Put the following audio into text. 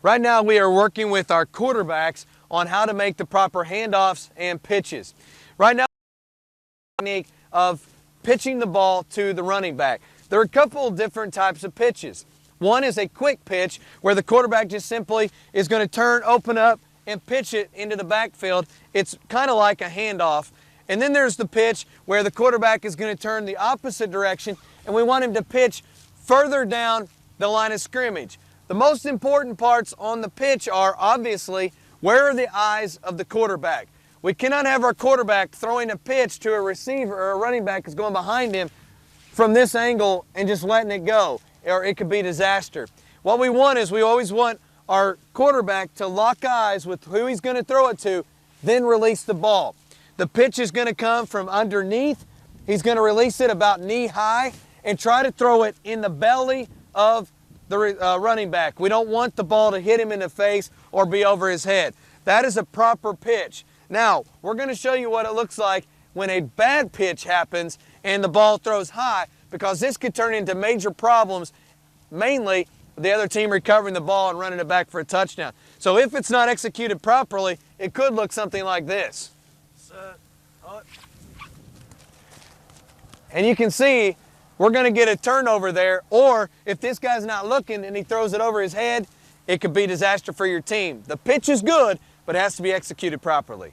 Right now we are working with our quarterbacks on how to make the proper handoffs and pitches. Right now, technique of pitching the ball to the running back. There are a couple of different types of pitches. One is a quick pitch where the quarterback just simply is going to turn, open up, and pitch it into the backfield. It's kind of like a handoff. And then there's the pitch where the quarterback is going to turn the opposite direction and we want him to pitch further down the line of scrimmage. The most important parts on the pitch are obviously where are the eyes of the quarterback. We cannot have our quarterback throwing a pitch to a receiver or a running back that's going behind him from this angle and just letting it go, or it could be disaster. What we want is we always want our quarterback to lock eyes with who he's going to throw it to, then release the ball. The pitch is going to come from underneath. He's going to release it about knee high and try to throw it in the belly of the running back. We don't want the ball to hit him in the face or be over his head. That is a proper pitch. Now, we're going to show you what it looks like when a bad pitch happens and the ball throws high, because this could turn into major problems, mainly the other team recovering the ball and running it back for a touchdown. So if it's not executed properly, it could look something like this. And you can see we're going to get a turnover there, or if this guy's not looking and he throws it over his head, it could be disaster for your team. The pitch is good, but it has to be executed properly.